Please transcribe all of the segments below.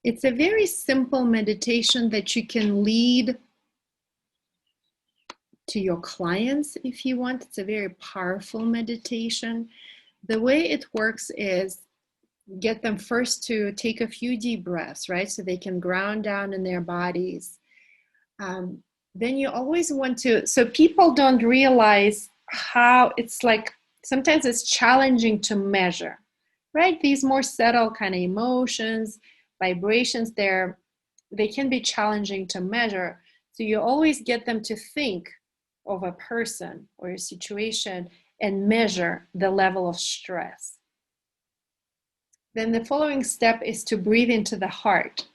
It's a very simple meditation that you can lead to your clients if you want. It's a very powerful meditation. The way it works is get them first to take a few deep breaths, right? So they can ground down in their bodies. Then you always want to, so people don't realize how it's like, sometimes it's challenging to measure, right? These more subtle kind of emotions, vibrations, they can be challenging to measure. So you always get them to think of a person or a situation and measure the level of stress. Then the following step is to breathe into the heart,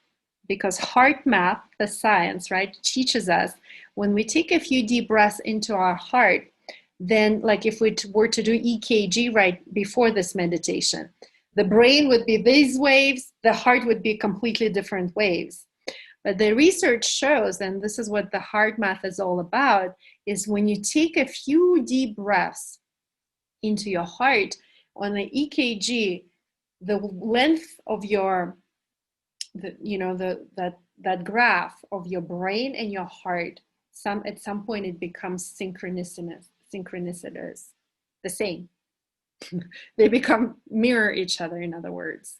because heart math, the science, right, teaches us when we take a few deep breaths into our heart, then like if we were to do EKG right before this meditation, the brain would be these waves, the heart would be completely different waves. But the research shows, and this is what the heart math is all about, is when you take a few deep breaths into your heart, on the EKG, the length of your, that graph of your brain and your heart, at some point it becomes synchronicitous, the same. They mirror each other, in other words.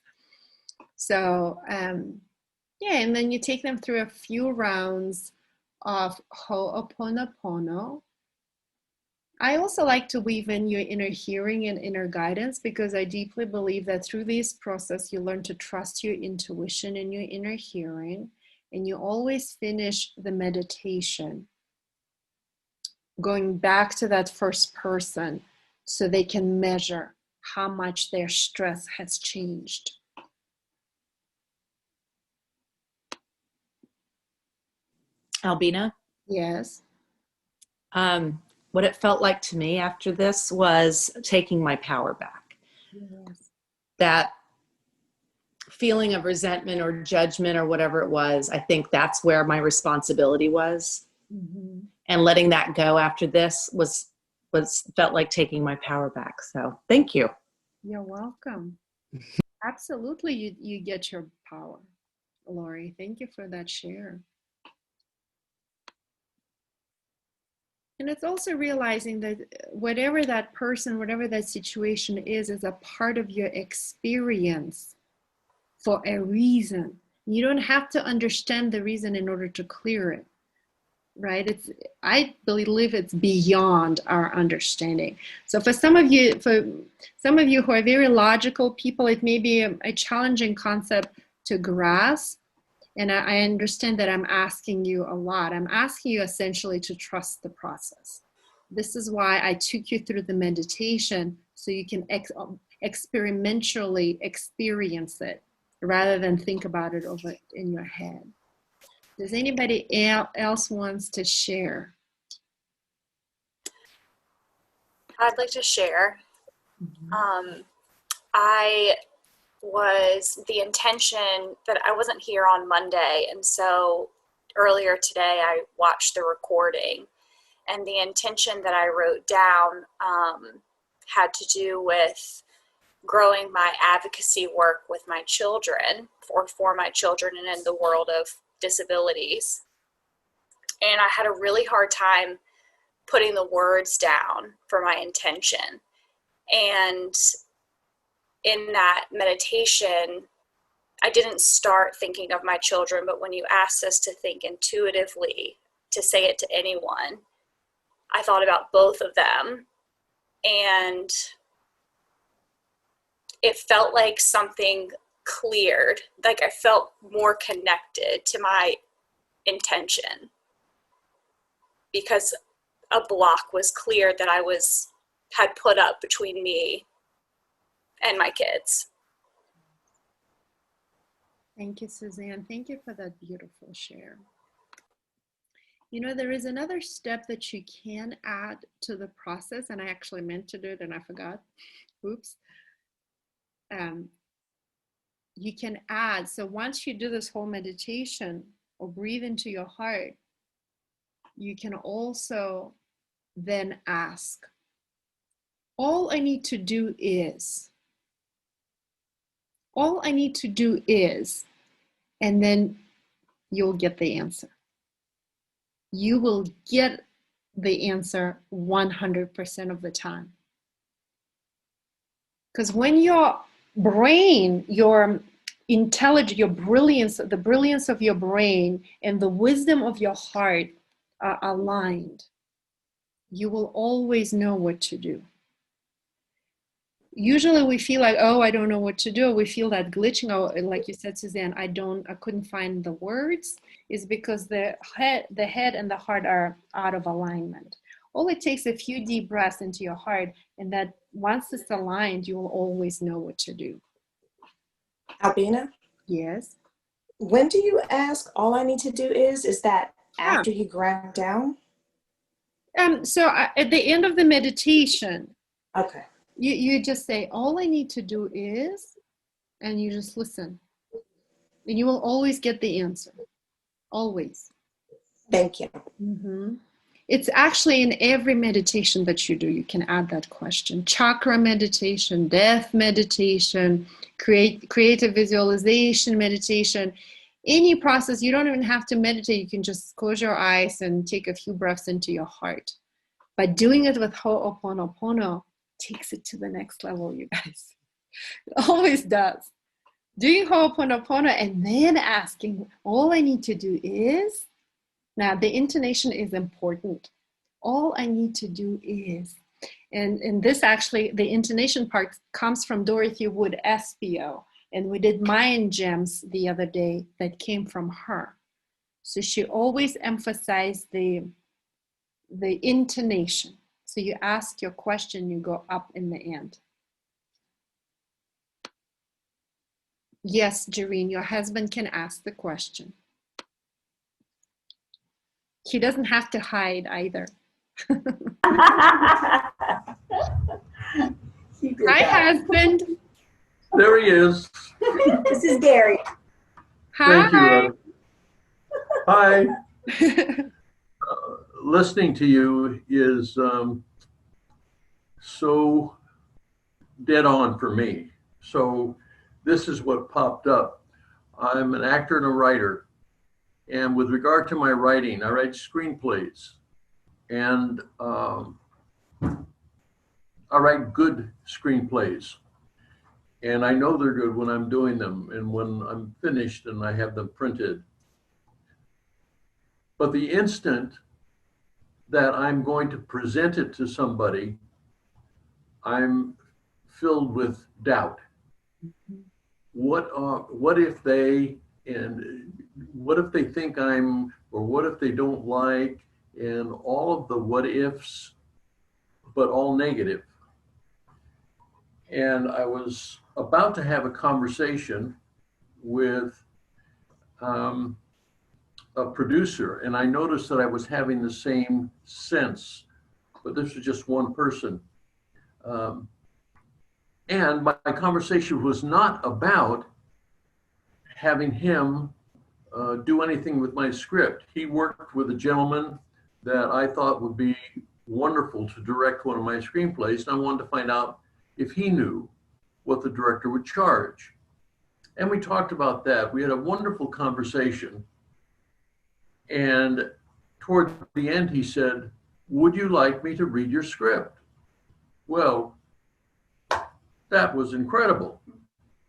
So yeah, and then you take them through a few rounds of Ho'oponopono. I also like to weave in your inner hearing and inner guidance, because I deeply believe that through this process, you learn to trust your intuition and your inner hearing, and you always finish the meditation going back to that first person so they can measure how much their stress has changed. Albina? Yes. What it felt like to me after this was taking my power back. Yes. That feeling of resentment or judgment or whatever it was, I think that's where my responsibility was. Mm-hmm. And letting that go after this was felt like taking my power back. So thank you. You're welcome. Absolutely, you get your power, Lori. Thank you for that share. And it's also realizing that whatever that person, whatever that situation is a part of your experience for a reason. You don't have to understand the reason in order to clear it, right? I believe it's beyond our understanding. So for some of you who are very logical people, it may be a challenging concept to grasp. And I understand that I'm asking you a lot. I'm asking you essentially to trust the process. This is why I took you through the meditation, so you can experientially experience it rather than think about it over in your head. Does anybody else wants to share? I'd like to share. Mm-hmm. I was the intention that I wasn't here on Monday, and so earlier today I watched the recording, and the intention that I wrote down had to do with growing my advocacy work with my children, or for my children, and in the world of disabilities. And I had a really hard time putting the words down for my intention. And in that meditation, I didn't start thinking of my children, but when you asked us to think intuitively, to say it to anyone, I thought about both of them. And it felt like something cleared, like I felt more connected to my intention, because a block was cleared that I had put up between me and my kids. Thank you, Suzanne. Thank you for that beautiful share. You know, there is another step that you can add to the process, and I actually meant to do it and I forgot. Oops. You can add, so once you do this whole meditation or breathe into your heart, you can also then ask, all I need to do is, and then you'll get the answer. You will get the answer 100% of the time. Because when your brain, your intelligence, your brilliance, the brilliance of your brain and the wisdom of your heart are aligned, you will always know what to do. Usually we feel like, oh, I don't know what to do. We feel that glitching, oh, like you said, Suzanne, I couldn't find the words, is because the head and the heart are out of alignment. All it takes a few deep breaths into your heart, and that once it's aligned, you will always know what to do. Albina? Yes. When do you ask all I need to do is that after you ground down? So at the end of the meditation, Okay. you just say, all I need to do is, and you just listen. And you will always get the answer. Always. Thank you. Mm-hmm. It's actually in every meditation that you do, you can add that question. Chakra meditation, death meditation, creative visualization meditation. Any process, you don't even have to meditate. You can just close your eyes and take a few breaths into your heart. But doing it with Ho'oponopono takes it to the next level, you guys. It always does. Doing Ho'oponopono and then asking, all I need to do is, now the intonation is important. All I need to do is, and this actually, the intonation part comes from Dorothy Wood Espio, and we did Mayan gems the other day that came from her. So she always emphasized the intonation. So you ask your question, you go up in the end. Yes, Jareen, your husband can ask the question. He doesn't have to hide either. Hi, husband. There he is. This is Gary. Hi. Thank you. Hi. Listening to you is so dead on for me. So this is what popped up. I'm an actor and a writer. And with regard to my writing, I write screenplays. And I write good screenplays. And I know they're good when I'm doing them and when I'm finished and I have them printed. But the instant that I'm going to present it to somebody, I'm filled with doubt. What if they, and what if they think I'm, or what if they don't like, and all of the what ifs, but all negative. And I was about to have a conversation with a producer, and I noticed that I was having the same sense, but this was just one person. And my conversation was not about having him do anything with my script. He worked with a gentleman that I thought would be wonderful to direct one of my screenplays, and I wanted to find out if he knew what the director would charge. And we talked about that. We had a wonderful conversation. And toward the end, he said, would you like me to read your script? Well, that was incredible.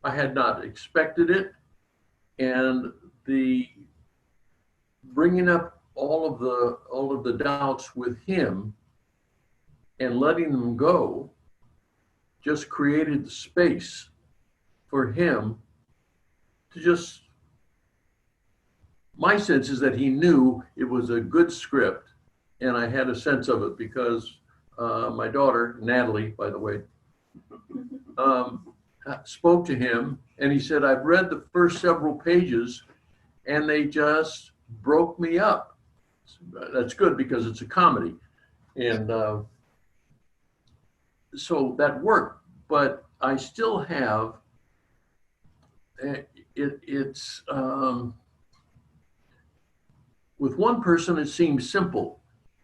I had not expected it. And the bringing up all of the doubts with him and letting them go just created the space for him to just, my sense is that he knew it was a good script, and I had a sense of it because my daughter, Natalie, by the way, spoke to him, and he said, I've read the first several pages and they just broke me up. That's good because it's a comedy. And so that worked, but I still have, it's with one person, it seems simple,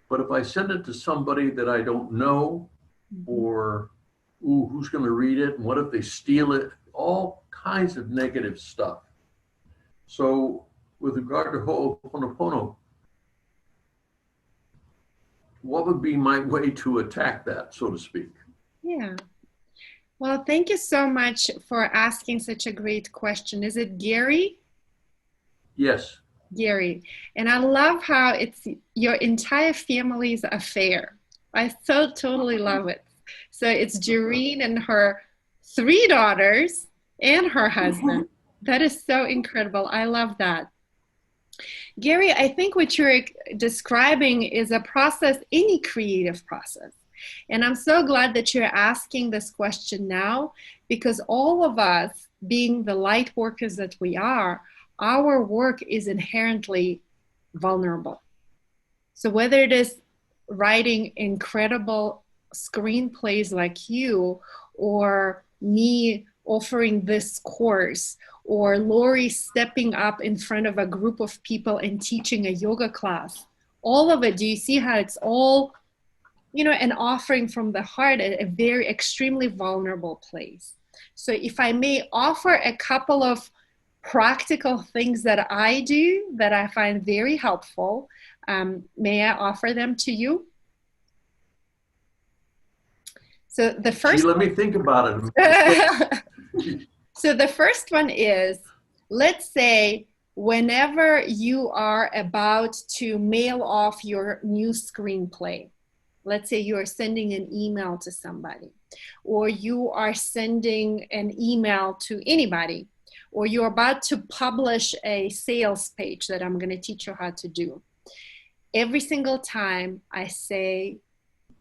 but if I send it to somebody that I don't know, or ooh, who's going to read it? And what if they steal it? All kinds of negative stuff. So with regard to Ho'oponopono, what would be my way to attack that, so to speak? Yeah. Well, thank you so much for asking such a great question. Is it Gary? Yes. Gary. And I love how it's your entire family's affair. I so totally love it. So it's Jareen and her 3 daughters and her husband. That is so incredible. I love that. Gary, I think what you're describing is a process, any creative process. And I'm so glad that you're asking this question now, because all of us, being the light workers that we are, our work is inherently vulnerable. So whether it is writing incredible screenplays like you, or me offering this course, or Lori stepping up in front of a group of people and teaching a yoga class, all of it, do you see how it's all, an offering from the heart at a very extremely vulnerable place? So if I may offer a couple of practical things that I do that I find very helpful, may I offer them to you? So the first let me think about it. So the first one is, let's say whenever you are about to mail off your new screenplay, let's say you are sending an email to somebody, or you are sending an email to anybody, or you're about to publish a sales page that I'm going to teach you how to do. Every single time I say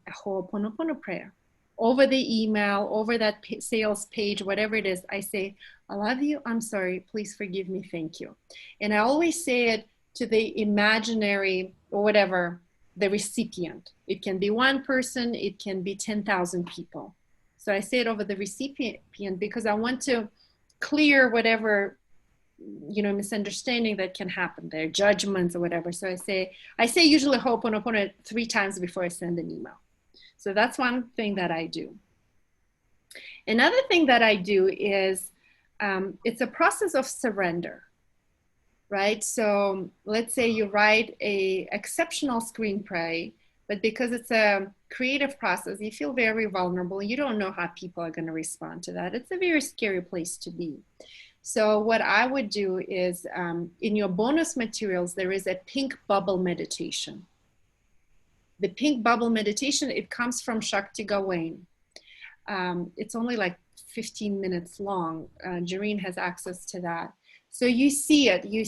a Ho'oponopono prayer, over the email, over that sales page, whatever it is, I say, I love you, I'm sorry, please forgive me, thank you. And I always say it to the imaginary, or whatever, the recipient. It can be one person, it can be 10,000 people. So I say it over the recipient because I want to clear whatever, misunderstanding that can happen there, judgments or whatever. So I say usually Ho'oponopono 3 times before I send an email. So that's one thing that I do. Another thing that I do is, it's a process of surrender, right? So let's say you write a exceptional screenplay, but because it's a creative process, you feel very vulnerable. You don't know how people are going to respond to that. It's a very scary place to be. So what I would do is, in your bonus materials, there is a pink bubble meditation. The pink bubble meditation, it comes from Shakti Gawain. It's only like 15 minutes long. Jareen has access to that. So you see it, you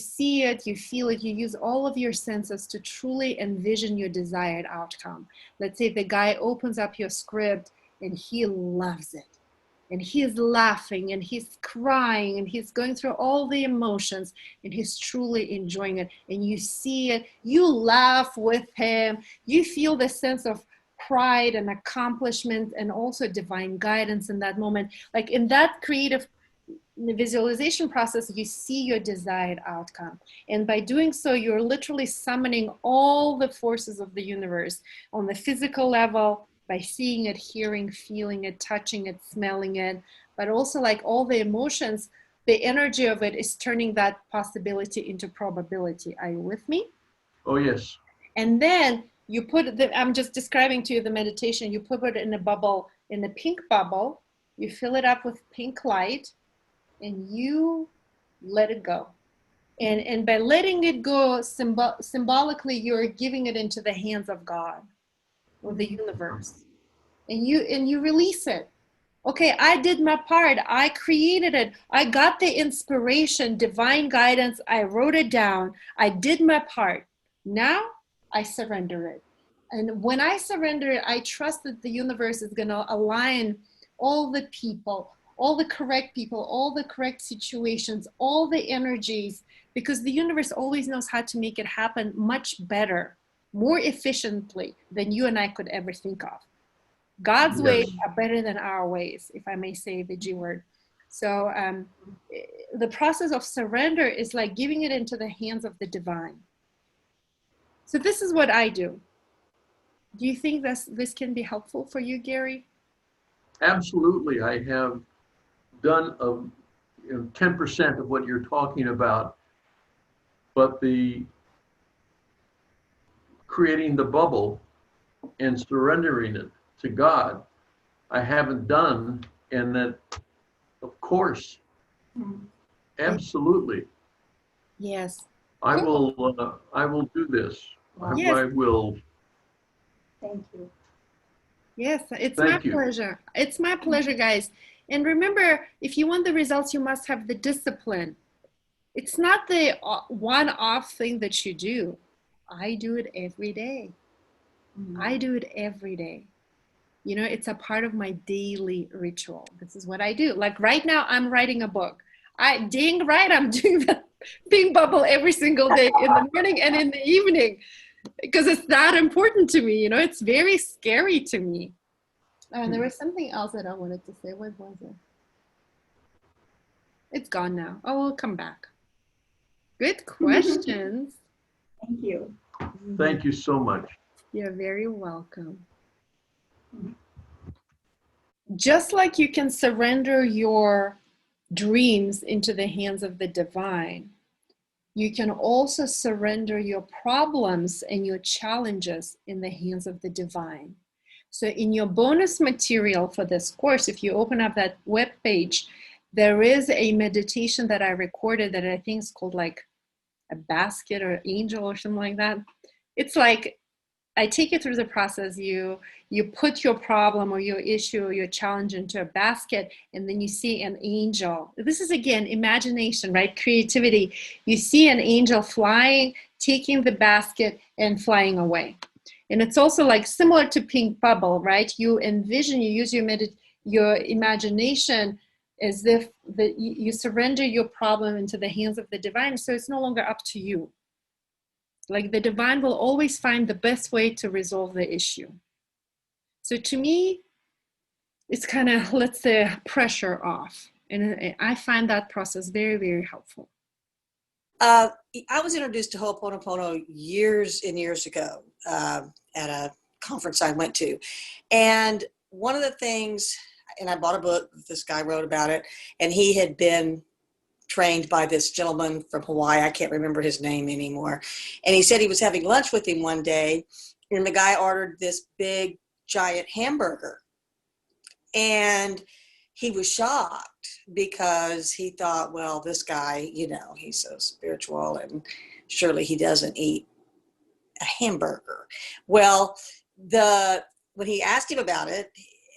feel it, you use all of your senses to truly envision your desired outcome. Let's say the guy opens up your script and he loves it. And he's laughing and he's crying and he's going through all the emotions and he's truly enjoying it. And you see it, you laugh with him, you feel the sense of pride and accomplishment and also divine guidance in that moment. Like in that creative visualization process, you see your desired outcome. And by doing so, you're literally summoning all the forces of the universe on the physical level, by seeing it, hearing, feeling it, touching it, smelling it, but also like all the emotions, the energy of it is turning that possibility into probability. Are you with me? Oh, yes. And then you put I'm just describing to you the meditation, you put it in a bubble, in a pink bubble, you fill it up with pink light, and you let it go. And by letting it go, symbolically, you're giving it into the hands of God, or the universe, and you release it. Okay, I did my part, I created it, I got the inspiration, divine guidance, I wrote it down, I did my part. Now I surrender it. And when I surrender it, I trust that the universe is going to align all the people, all the correct people, all the correct situations, all the energies, because the universe always knows how to make it happen much better, more efficiently than you and I could ever think of. God's ways are better than our ways, if I may say the G word. So the process of surrender is like giving it into the hands of the divine. So this is what I do. Do you think this can be helpful for you, Gary? Absolutely. I have done 10% of what you're talking about But the creating the bubble and surrendering it to God, I haven't done. And that, of course, absolutely, Yes. I Cool. will do this. Yes. I will. Thank you. Yes, it's my Thank you. pleasure. It's my pleasure, guys. And remember, if you want the results, you must have the discipline. It's not the one-off thing that you do. I do it every day. I do it every day. You know, it's a part of my daily ritual. This is what I do. Like right now, I'm writing a book. Dang right, I'm doing the pink bubble every single day in the morning and in the evening because it's that important to me. You know, it's very scary to me. And there was something else that I wanted to say. What was it? It's gone now. Oh, we'll come back. Good questions. Thank you. Thank you so much. You're very welcome. Just like you can surrender your dreams into the hands of the divine, you can also surrender your problems and your challenges in the hands of the divine. So in your bonus material for this course, if you open up that web page, there is a meditation that I recorded that I think is called like a basket or angel or something like that. It's like I take you through the process. You put your problem or your issue or your challenge into a basket, and then you see an angel. This is again imagination, right? Creativity. You see an angel flying, taking the basket and flying away. And it's also like similar to pink bubble, right? You envision, you use your imagination as if you surrender your problem into the hands of the divine. So it's no longer up to you. Like the divine will always find the best way to resolve the issue. So to me, it's kind of lets the pressure off. And I find that process very, very helpful. I was introduced to Ho'oponopono years and years ago at a conference I went to. And one of the things, and I bought a book, this guy wrote about it, and he had been trained by this gentleman from Hawaii. I can't remember his name anymore. And he said he was having lunch with him one day, and the guy ordered this big, giant hamburger. And he was shocked because he thought, well, this guy, you know, he's so spiritual and surely he doesn't eat a hamburger. Well, when he asked him about it,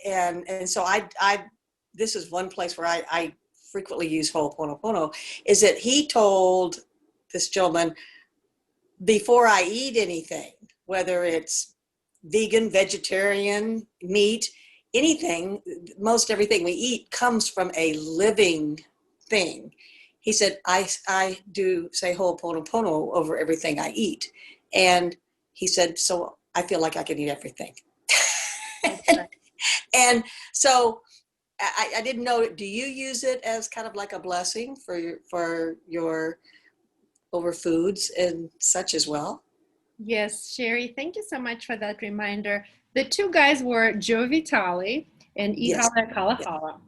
and so I this is one place where I frequently use Ho'oponopono, is that he told this gentleman, before I eat anything, whether it's vegan, vegetarian, meat, anything, most everything we eat comes from a living thing. He said, I do say Ho'oponopono over everything I eat. And he said, so I feel like I can eat everything. And so I didn't know, do you use it as kind of like a blessing for your over foods and such as well? Yes, Sherry, thank you so much for that reminder. The two guys were Joe Vitale and Ihala Kalahala.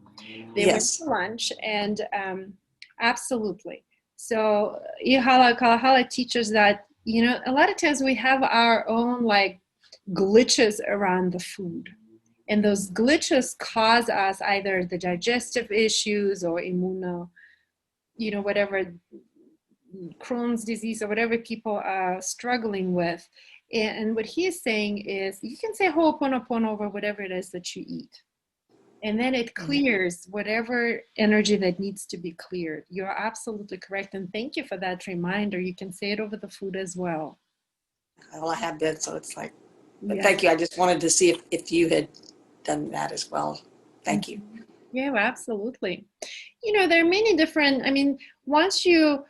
They went to lunch and absolutely. So Ihala Kalahala teaches that, you know, a lot of times we have our own like glitches around the food. And those glitches cause us either the digestive issues or whatever Crohn's disease or whatever people are struggling with. And what he is saying is you can say Ho'oponopono over whatever it is that you eat. And then it clears whatever energy that needs to be cleared. You're absolutely correct. And thank you for that reminder. You can say it over the food as well. Well, I have been, so it's like, but thank you. I just wanted to see if you had done that as well. Thank you. Yeah, absolutely. You know, there are many different, once you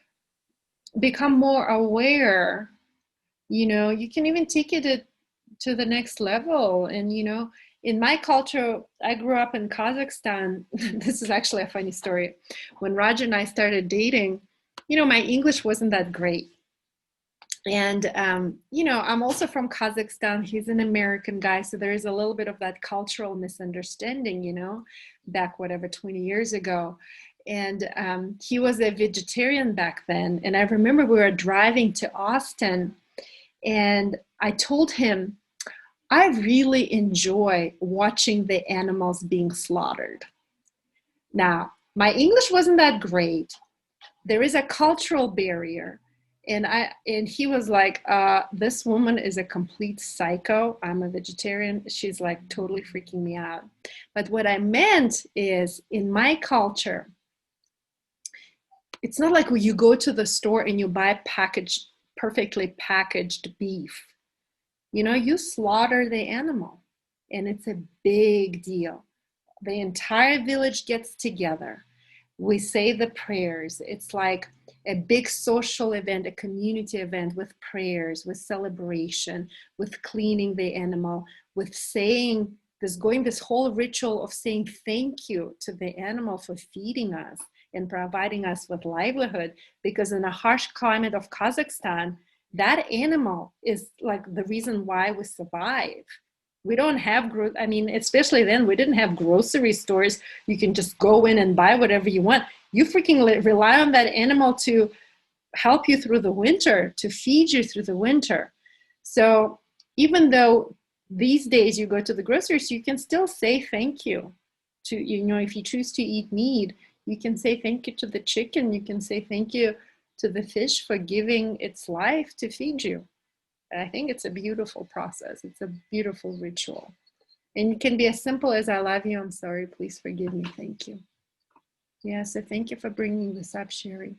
become more aware, you know, you can even take it to the next level. And, you know, in my culture, I grew up in Kazakhstan. This is actually a funny story. When Roger and I started dating, you know, my English wasn't that great. And, you know, I'm also from Kazakhstan. He's an American guy. So there is a little bit of that cultural misunderstanding, you know, back 20 years ago. And he was a vegetarian back then. And I remember we were driving to Austin, and I told him, I really enjoy watching the animals being slaughtered. Now, my English wasn't that great. There is a cultural barrier. And he was like, this woman is a complete psycho. I'm a vegetarian. She's like totally freaking me out. But what I meant is, in my culture, it's not like you go to the store and you buy perfectly packaged beef. You know, you slaughter the animal, and it's a big deal. The entire village gets together. We say the prayers. It's like a big social event, a community event, with prayers, with celebration, with cleaning the animal, with saying this whole ritual of saying thank you to the animal for feeding us and providing us with livelihood. Because in a harsh climate of Kazakhstan, that animal is like the reason why we survive. We don't have, especially then, we didn't have grocery stores. You can just go in and buy whatever you want. You freaking rely on that animal to help you through the winter, to feed you through the winter. So even though these days you go to the grocery store, you can still say thank you to, if you choose to eat meat, you can say thank you to the chicken. You can say thank you to the fish for giving its life to feed you. I think it's a beautiful process. It's a beautiful ritual. And it can be as simple as, I love you, I'm sorry, please forgive me, thank you. Yeah, so thank you for bringing this up, Sherry.